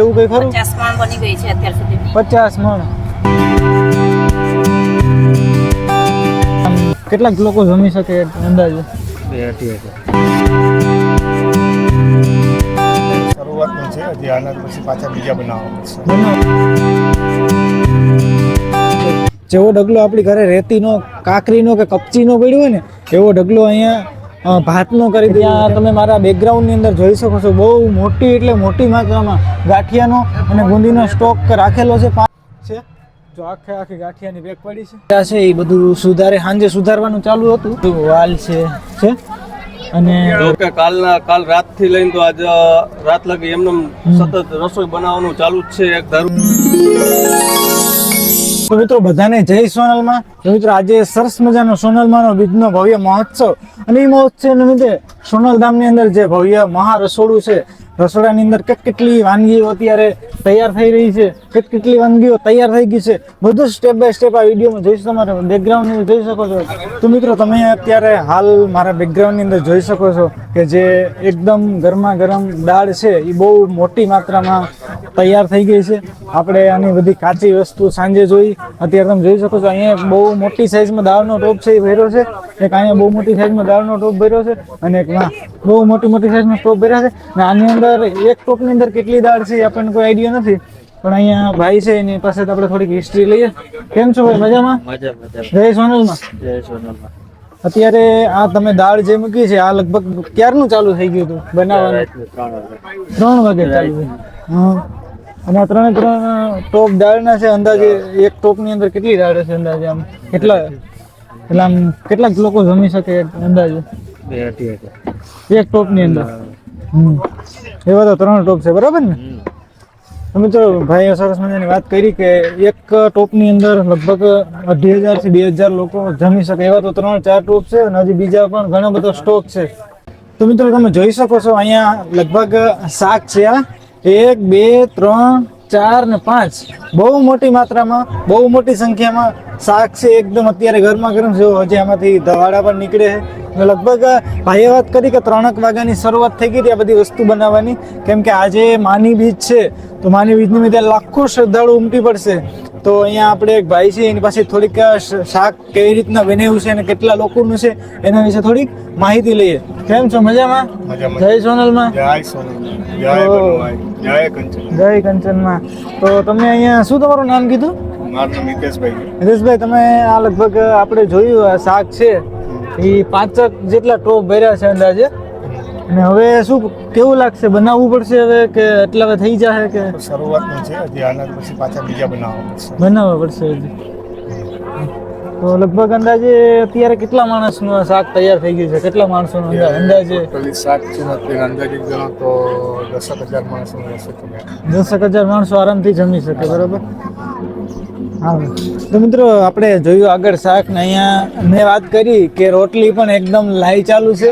એવું કઈ ખરું? 50 મણ બની ગઈ છે અત્યાર સુધી. 50 મણ. કેટલાક લોકો જમી શકે અંદાજે? 2 શરૂઆતનું છે, હજી આના પછી પાછા બીજા બનાવવા જેવો ઢગલો આપણી ઘરે રેતીનો, કાકરીનો કે કપચીનો પડ્યો હોય ને એવો ઢગલો અહીંયા ભાતનો કરી ત્યાં તમે મારા બેકગ્રાઉન્ડની અંદર જોઈ શકો છો. બહુ મોટી એટલે મોટી માત્રામાં ગાંઠિયાનો અને બુંદીનો સ્ટોક રાખેલો છે. જો આખી ગાંઠિયાની પેક પડી છે એ બધું સુધારે, સાંજે સુધારવાનું ચાલુ હતું. વાલ છે અને કાલ રાત થી લઈને તો આજ રાત લગી એમને સતત રસોઈ બનાવવાનું ચાલુ જ છે. એક ધારું તો મિત્રો બધાને જય સોનલમાં. મિત્રો આજે સરસ મજાનો સોનલમાંનો બીજનો ભવ્ય મહોત્સવ અને એ મહોત્સવ નિમિત્તે સોનલધામની અંદર જે ભવ્ય મહા રસોડું છે, રસોડાની અંદર કેટલી વાનગીઓ અત્યારે તૈયાર થઈ રહી છે, કેટલી વાનગીઓ તૈયાર થઈ ગઈ છે, બધું સ્ટેપ બાય સ્ટેપ આ વિડીયોમાં જોઈશ. તમારે બેકગ્રાઉન્ડની અંદર જોઈ શકો છો. તો મિત્રો તમે અત્યારે હાલ મારા બેકગ્રાઉન્ડની અંદર જોઈ શકો છો કે જે એકદમ ગરમા ગરમ દાળ છે એ બહુ મોટી માત્રામાં તૈયાર થઈ ગઈ છે. આપણે આની બધી કાચી વસ્તુ સાંજે જોઈ, અત્યારે તમે જોઈ શકો છો અહીંયા બહુ મોટી સાઈઝમાં દાળનો ટોપ છે એ ભર્યો છે. એક અહીંયા બહુ મોટી સાઈઝમાં દાળનો ટોપ ભર્યો છે અને એક બહુ મોટી સાઈઝમાં ટોપ ભર્યા છે. અને આની અંદર એક ટોપની અંદર કેટલી દાળ છે એ આપણને કોઈ આઈડિયા નથી, પણ અહીંયા ભાઈ છે એની પાસે આપણે થોડીક હિસ્ટ્રી લઈએ. કેમ છો ભાઈ? મજામાં? જય સોનલમાં. અત્યારે આ તમે દાળ જે મૂકી છે આ લગભગ ક્યારનું ચાલુ થઈ ગયું હતું બનાવવાનું? 3 વાગે ચાલુ થયું. હા, અને આ 3 ટોપ દાળના છે. અંદાજે એક ટોપની અંદર કેટલી દાળ હશે અંદાજે? આમ કેટલાક લોકો જમી શકે અંદાજે? 2 એક ટોપની અંદર. એવા તો 3 ટોપ છે, બરાબર ને? મિત્રો ભાઈએ સરસ મજાની વાત કરી કે એક ટોપની અંદર લગભગ 2500 થી 2000 લોકો જમી શકે એવા તો 3-4 ટોપ છે અને હજી બીજા પણ ઘણો બધો સ્ટોક છે. તો મિત્રો તમે જોઈ શકો છો અહીંયા લગભગ શાક છે. આ 1 2 3 4 ને 5 બહુ મોટી માત્રામાં, બહુ મોટી સંખ્યામાં શાક છે. એકદમ અત્યારે ગરમા ગરમ છે. હજી આમાંથી ધવાડા પણ નીકળે છે. લગભગ ભાઈએ વાત કરી કે 3 વાગ્યાની શરૂઆત થઈ ગઈ હતી આ બધી વસ્તુ બનાવવાની, કેમ કે આજે માની બીજ છે. તો માની બીજ નિમિત્તે લાખો શ્રદ્ધાળુ ઉમટી પડશે. તો અહીંયા આપણે એક ભાઈ છે એની પાસે થોડીક શાક કેવી રીતના બનાવ્યું છે અને કેટલા લોકોનું છે એના વિશે થોડીક માહિતી લઈએ. કેમ છો? મજામાં? જય સોનલમાં. જય કંચનમાં. તો તમે અહીંયા શું તમારું નામ કીધું? મારું નામ હિતેશભાઈ. હિતેશભાઈ, તમે આ લગભગ આપણે જોયું આ શાક છે એ 5 જેટલા ટોપ ભર્યા છે અંદાજે. અને હવે શું કેવું લાગશે? બનાવવું પડશે હવે કે એટલા થઈ જશે કે? શરૂઆતનું છે, હજી આના પછી પાછા બીજા બનાવવા પડશે હજી. તો લગભગ અંદાજે અત્યારે કેટલા માણસનું શાક તૈયાર થઈ ગયું છે? કેટલા માણસોનું અંદાજે? શાક છે અંદાજે ગણો તો 10,000 માણસો હશે. 10,000 માણસો આરામથી જમી શકે, બરાબર? હા. તો મિત્રો આપણે જોયું આગળ શાક ને અહીંયા મેં વાત કરી કે રોટલી પણ એકદમ લાઈ ચાલુ છે.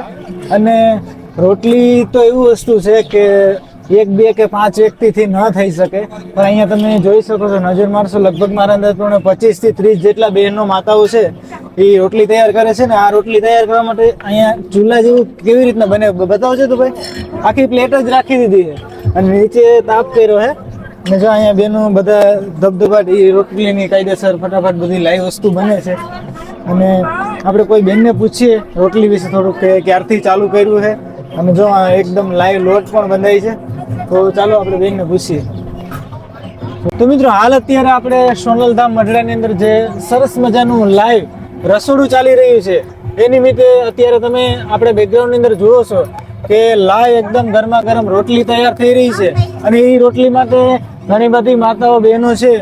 અને રોટલી તો એવું વસ્તુ છે કે 1 2 કે 5 વ્યક્તિથી ન થઈ શકે, પણ અહીંયા તમે જોઈ શકો છો, નજર મારશો, લગભગ મારા અંદાજ પ્રમાણે 25 થી 30 જેટલા બહેનો માતાઓ છે એ રોટલી તૈયાર કરે છે. ને આ રોટલી તૈયાર કરવા માટે અહીંયા ચૂલા જેવું કેવી રીતના બને બતાવજો તો ભાઈ. આખી પ્લેટ જ રાખી દીધી છે અને નીચે તાપ કર્યો છે. અને જો અહીંયા બેનો બધા ધબધબાટ એ રોટલીની કાયદેસર ફટાફટ બધી લાઈવ વસ્તુ બને છે. અને આપણે કોઈ બેનને પૂછીએ રોટલી વિશે થોડુંક કે ક્યારથી ચાલુ કર્યું છે. અને જો એકદમ લાઈવ લોટ પણ બંધાય છે. તો ચાલો આપણે બેનને પૂછીએ. તો મિત્રો હાલ અત્યારે આપણે સોનલધામ મઢડાની અંદર જે સરસ મજાનું લાઈવ રસોડું ચાલી રહ્યું છે એ નિમિત્તે અત્યારે તમે આપણે બેકગ્રાઉન્ડની અંદર જુઓ છો કે લાઈવ એકદમ ગરમા ગરમ રોટલી તૈયાર થઈ રહી છે. અને એ રોટલી માટે ઘણી બધી માતાઓ બહેનો છે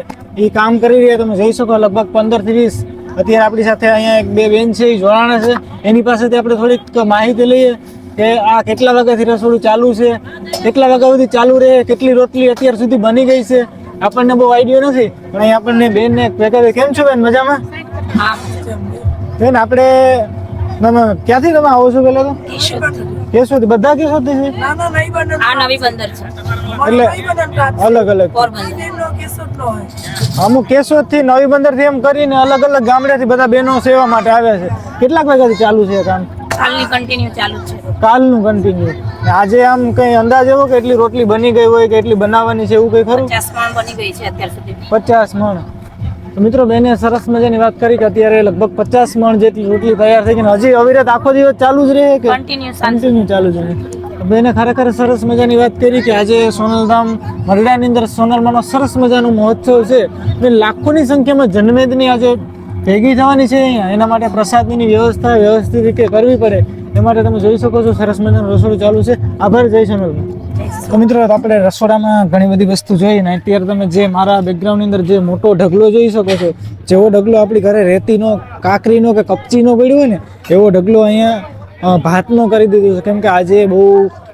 એ કામ કરી રહ્યા. તમે જોઈ શકો લગભગ 15 થી 20 અત્યારે આપણી સાથે અહીંયા 1 2 બેન છે એ જોડાણા છે. એની પાસેથી આપણે થોડીક માહિતી લઈએ કે આ કેટલા વાગ્યાથી રસોડું ચાલુ છે, કેટલા વાગ્યા સુધી ચાલુ રહે, કેટલી રોટલી અત્યાર સુધી બની ગઈ છે. આપણને બહુ આઈડિયો નથી, પણ અહીં આપણને બેનને ભેગા. કેમ છો બેન? મજામાં? બેન આપણે ક્યાંથી તમે આવો છો? પેલા તો કેશોદ. બધા કેશોદ છે? એટલે અલગ અલગ અમુક કેશોદ થી નવી બંદર થી એમ કરીને અલગ અલગ ગામડેથી બધા બહેનો સેવા માટે આવે છે. કેટલાક વાગ્યાથી ચાલુ છે કામ? હાલની કન્ટિન્યુ ચાલુ છે. કાલનું કન્ટિન્યુ. આજે આમ કઈ અંદાજ એવો કે એટલી રોટલી બની ગઈ હોય કે એટલી બનાવવાની છે એવું કઈ ખરું? 50 મણ બની ગઈ છે અત્યાર સુધી. 50 મણ. તો મિત્રો બેને સરસ મજાની વાત કરી કે અત્યારે લગભગ 50 મણ જેટલી રોટલી તૈયાર થઈ ગઈ ને હજી અવિરત આખો દિવસ ચાલુ જ રહે કે કન્ટિન્યુ ચાલુ જ રહે? બેને ખરેખર સરસ મજાની વાત કરી કે આજે સોનલધામ મરડાની અંદર સોનલમાંનો સરસ મજાનો મહોત્સવ છે ને લાખોની સંખ્યામાં જનમેદની આજે ભેગી થવાની છે અહીંયા. એના માટે પ્રસાદની વ્યવસ્થા વ્યવસ્થિત રીતે કરવી પડે એ માટે તમે જોઈ શકો છો સરસ મજાનું રસોડું ચાલુ છે. આભાર. જય સોનલમાં. તો મિત્રો આપણે રસોડામાં ઘણી બધી વસ્તુ જોઈ ને અત્યારે તમે જે મારા બેકગ્રાઉન્ડની અંદર જે મોટો ઢગલો જોઈ શકો છો, જેવો ઢગલો આપણી ઘરે રેતીનો, કાકરીનો કે કપચીનો પડ્યો હોય ને એવો ઢગલો અહીંયા ભાતનો કરી દીધું છે. કેમ કે આજે બહુ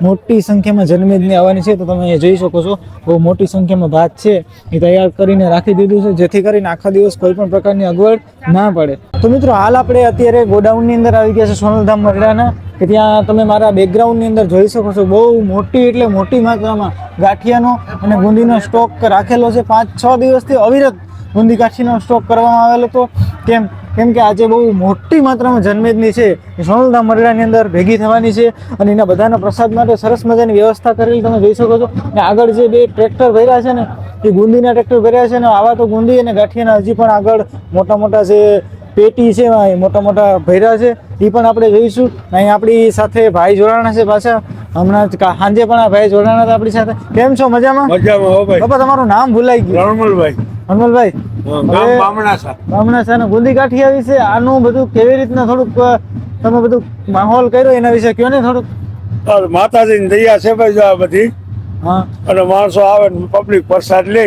મોટી સંખ્યામાં જનમેદની આવવાની છે. તો તમે અહીંયા જોઈ શકો છો બહુ મોટી સંખ્યામાં ભાત છે એ તૈયાર કરીને રાખી દીધું છે જેથી કરીને આખા દિવસ કોઈ પણ પ્રકારની અગવડ ના પડે. તો મિત્રો હાલ આપણે અત્યારે ગોડાઉનની અંદર આવી ગયા છે સોનલધામ મરડાના, કે ત્યાં તમે મારા બેકગ્રાઉન્ડની અંદર જોઈ શકો છો બહુ મોટી એટલે મોટી માત્રામાં ગાંઠિયાનો અને બુંદીનો સ્ટોક રાખેલો છે. 5-6 દિવસથી અવિરત બુંદી ગાંઠીનો સ્ટોક કરવામાં આવેલો હતો. કેમ કે આજે બહુ મોટી માત્રામાં જનમેદની છે એ સોનલધામ મરડાની અંદર ભેગી થવાની છે અને એના બધાના પ્રસાદ માટે સરસ મજાની વ્યવસ્થા કરેલી તમે જોઈ શકો છો. અને આગળ જે 2 ટ્રેક્ટર ભર્યા છે ને એ ગુંદીના ટ્રેક્ટર ભર્યા છે ને આવા તો ગુંદી અને ગાંઠિયાના હજી પણ આગળ મોટા મોટા જે પેટી છે એ મોટા મોટા ભર્યા છે એ પણ આપણે જોઈશું. અહીં આપણી સાથે ભાઈ જોડાણા છે પાછા. હમણાં સાંજે પણ આ ભાઈ જોડાણા હતા આપણી સાથે. કેમ છો? મજામાં? મજામાં હો ભાઈ. બાપા તમારું નામ ભૂલાઈ ગયું. રણમલભાઈ. રણમલભાઈ બામણાસા. બામણાસા ને ગુંદી ગાંઠિયા વિશે આનું બધું કેવી રીતના થોડુંક તમે બધું માહોલ કર્યો એના વિશે કહો ને થોડુંક. માતાજીની દયા છે ભાઈ આ બધી. હા. અને માણસો આવે ને પબ્લિક પ્રસાદ લે.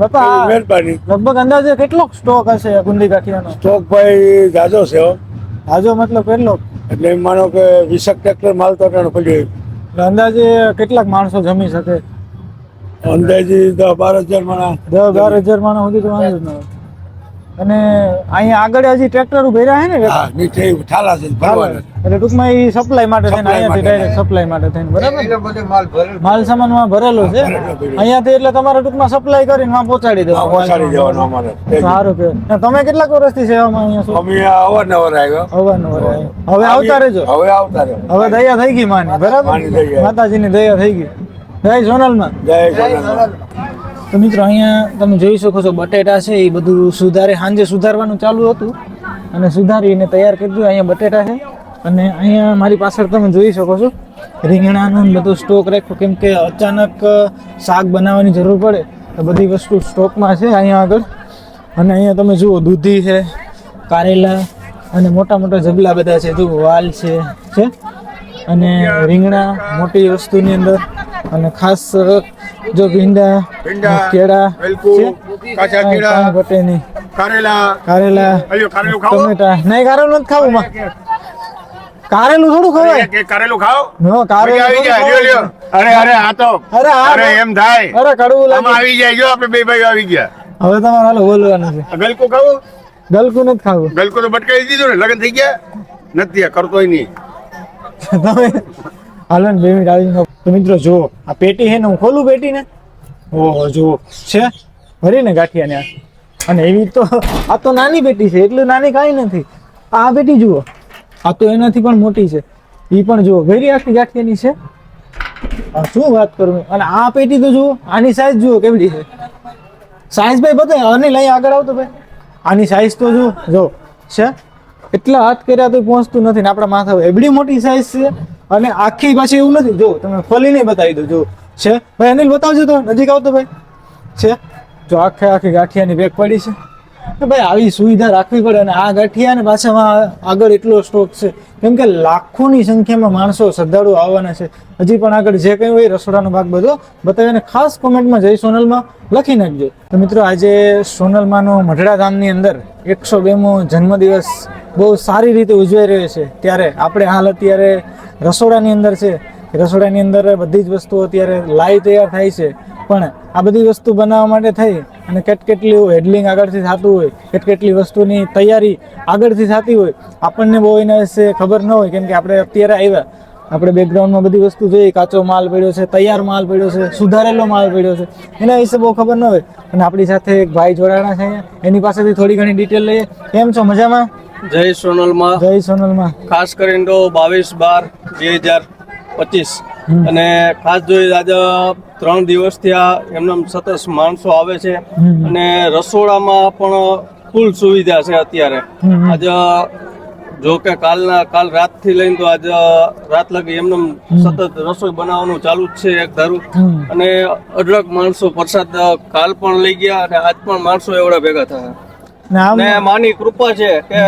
બાપા મહેરબાની. લગભગ અંદાજે કેટલો સ્ટોક હશે ગુંદી ગાંઠિયાનો? સ્ટોક ભાઈ જાજો છે હો. હાજો મતલબ કેટલો? એટલે એમ માનો કે 20 ટ્રેક્ટર માલ તો પડ્યો. એટલે અંદાજે કેટલાક માણસો જમી શકે? અંદાજી 10-12 હજાર માણસ. 10-12 હજાર માણસ સુધી તો વાંધો જ ન હોય. અને અહીંયા આગળ હજી ટ્રેક્ટરો ભર્યા છે ને? હા, મીઠાઈ ઠાલા છે ભરવાના. એટલે ટૂંકમાં એ સપ્લાય માટે થઈને અહીંયાથી ડાયરેક્ટ સપ્લાય માટે થઈને બરાબર માલ સામાનમાં ભરેલો છે અહીંયાથી. એટલે તમારે ટૂંકમાં સપ્લાય કરીને માં પહોંચાડી પહોંચાડી દેવાનું. દેવાનું અમારે. સારું કે તમે કેટલાક વર્ષથી સેવામાં અહીંયા છો? અમે અવારનવાર આવ્યા. અવારનવાર આવ્યા. હવે આવતા રહેજો. હવે આવતા રહે. હવે દયા થઈ ગઈ માની બરાબર. માની દયા. માતાજીની દયા થઈ ગઈ. જય સોનલમાં. જય સોનલમાં. તો મિત્રો અહીંયા તમે જોઈ શકો છો બટેટા છે એ બધું સાંજે સુધારવાનું ચાલુ હતું અને સુધારીને તૈયાર કરી દીધું. અહીંયા બટેટા છે અને અહીંયા મારી પાછળ તમે જોઈ શકો છો રીંગણાનો બધો સ્ટોક રાખ્યો. કેમ કે અચાનક શાક બનાવવાની જરૂર પડે તો બધી વસ્તુ સ્ટોકમાં છે અહીંયા આગળ. અને અહીંયા તમે જુઓ દૂધી છે, કારેલા અને મોટા મોટા જબલા બધા છે. જુઓ વાલ છે અને રીંગણા મોટી વસ્તુની અંદર. અને ખાસ જો ભીંડા, કેળા, કાચા કેળા, બટેની, કારેલા, ટમેટા. નહીં, કારેલું નથી ખાવું માં. કારેલું થોડું ખવાય. કારેલું ખાઓ. નો કારેલું આવી જાય. લ્યો. અરે આ તો અરે એમ થાય. અરે કડવું લાગે. આમાં આવી જાય. જો આપણે બે ભાઈઓ આવી ગયા. હવે તમારે હાલો બોલવાનું છે. ગલકો ખાવું. ગલકું નથી ખાવું. ગલકો તો બટકાઈ દીધું ને. લગ્ન થઈ ગયા નથી કરતોય નહીં. તમે હાલો ને 2 મિનિટ આવીને ખાઓ. તો મિત્રો જુઓ આ પેટી છે ને હું ખોલું પેટી ને. ઓહો જુઓ છે ભરીને ગાંઠિયાને આ. અને એવી તો આ તો નાની પેટી છે. એટલું નાની કાંઈ નથી. આ પેટી જુઓ આ તો એનાથી પણ મોટી છે. એ પણ જુઓ ભરી આખી ગાંઠિયાની છે. શું વાત કરું. અને આ પેટી તો જુઓ આની સાઈઝ જુઓ કેવડી છે. સાઈઝ ભાઈ બતાય અને લઈ આગળ આવતો ભાઈ. આની સાઈઝ તો જો છે એટલા હાથ કર્યા તો પહોંચતું નથી ને આપણા માથા એવડી મોટી સાઈઝ છે. અને આખી પાછી એવું નથી. જો તમે ખોલીને બતાવી દો. જો છે ભાઈ અનિલ બતાવજો તો નજીક આવતો ભાઈ. છે જો આખી ગાંઠિયાની પેક પડી છે. ભાઈ આવી સુવિધા રાખવી પડે. અને આ ગાંઠિયા ને પાછામાં આગળ એટલો સ્ટોક છે કેમ કે લાખોની સંખ્યામાં માણસો શ્રદ્ધાળુ આવવાના છે. હજી પણ આગળ જે કંઈ હોય રસોડાનો ભાગ બધો બતાવીને ખાસ કોમેન્ટમાં જય સોનલમાં લખી નાખજો. તો મિત્રો આજે સોનલમાંનો મઢડા ધામની અંદર 102મો જન્મદિવસ બહુ સારી રીતે ઉજવાઈ રહ્યો છે. ત્યારે આપણે હાલ અત્યારે રસોડાની અંદર છે. રસોડાની અંદર બધી જ વસ્તુઓ અત્યારે લાઈવ તૈયાર થાય છે. પણ આ બધી વસ્તુ બનાવવા માટે થઈ અને કેટલી હેડલિંગ આગળથી થતું હોય, કેટલી વસ્તુની તૈયારી આગળથી થતી હોય આપણને બહુ એના વિશે ખબર ન હોય. કેમ કે આપણે અત્યારે આવ્યા આપણે બેકગ્રાઉન્ડમાં બધી વસ્તુ જોઈએ. કાચો માલ પડ્યો છે, તૈયાર માલ પડ્યો છે, સુધારેલો માલ પડ્યો છે. એના વિશે બહુ ખબર ન હોય. અને આપણી સાથે એક ભાઈ જોડાણા છે અહીંયા. એની પાસેથી થોડી ઘણી ડિટેલ લઈએ. કેમ છો? મજામાં? જય સોનલમાં જય સોનલમાં. ખાસ કરીને તો 22/12/2025 અને ખાસ જોઈએ આજે 3 દિવસથી આ એમને સતત માણસો આવે છે અને રસોડામાં પણ ફૂલ સુવિધા છે અત્યારે. આજે જો કે કાલ રાતથી લઈને તો આજ રાત લગી એમને સતત રસોઈ બનાવવાનું ચાલુ જ છે એક ધારું. અને અઢળક માણસો પ્રસાદ કાલ પણ લઈ ગયા અને આજ પણ માણસો એવડા ભેગા થયા. ને આમ ને માની કૃપા છે કે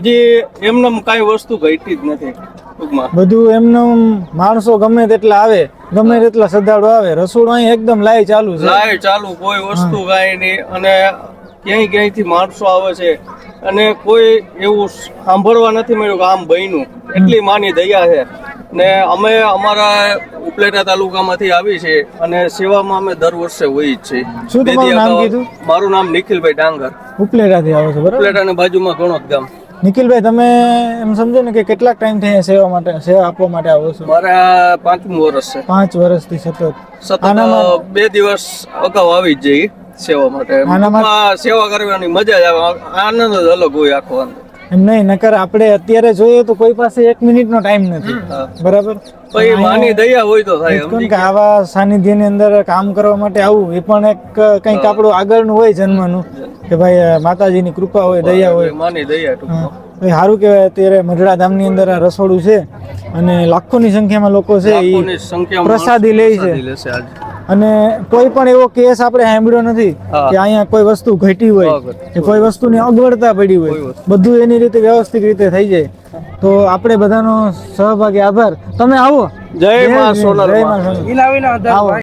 હજી એમને કાંઈ વસ્તુ ઘટી જ નથી ટૂંકમાં. બધું એમનું માણસો ગમે તેટલા આવે, ગમે તેટલા શ્રદ્ધાળુ આવે, રસોડું અહીં એકદમ લાઈ ચાલુ છે. લાય ચાલુ, કોઈ વસ્તુ કાંઈ નહીં. અને ક્યાંયથી માણસો આવે છે અને કોઈ એવું સાંભળવા નથી મળ્યું કે આમ બન્યું. એટલી માની દયા છે. ને અમે અમારા ઉપલેટા તાલુકામાંથી આવી છે અને સેવામાં અમે દર વર્ષે હોઈ જ છીએ. શું તમારું નામ કીધું? મારું નામ નિખિલભાઈ ડાંગર, ઉપલેટાથી આવો છો, બરાબર? ઉપલેટાની બાજુમાં ઘણોદ ગામ. નિખિલભાઈ, તમે એમ સમજો ને કે કેટલાક ટાઈમથી અહીંયા સેવા આપવા માટે આવો છો? મારે આ 5મું વર્ષ છે. 5 વર્ષથી સતત. સતત 2 દિવસ અગાઉ આવી જ જઈએ સેવા માટે. ટૂંકમાં સેવા કરવાની મજા જ આવે, આનંદ જ અલગ હોય આખો. એમ નહીં, નકર આપણે અત્યારે જોઈએ તો કોઈ પાસે 1 મિનિટનો ટાઈમ નથી, બરાબર? પછી માની દયા હોય તો થાય. કારણ કે આવા સાનિધ્યની અંદર કામ કરવા માટે આવું એ પણ એક કંઈક આપણું આગળનું હોય જન્મનું, કે ભાઈ માતાજીની કૃપા હોય, દયા હોય. માની દયા ટૂંકમાં. ભાઈ સારું કહેવાય. અત્યારે મઢડા ધામની અંદર આ રસોડું છે અને લાખોની સંખ્યામાં લોકો છે લાખોની એ સંખ્યામાં પ્રસાદી લે છે. પ્રસાદી લેશે આજે. અને કોઈ પણ એવો કેસ આપણે સાંભળ્યો નથી કે અહીંયા કોઈ વસ્તુ ઘટી હોય કે કોઈ વસ્તુની અગવડતા પડી હોય. બધું એની રીતે વ્યવસ્થિત રીતે થઈ જાય. તો આપણે બધાનો સહભાગી આભાર. તમે આવો. જય માં સોનલ. જય માં સોનલ. આવો.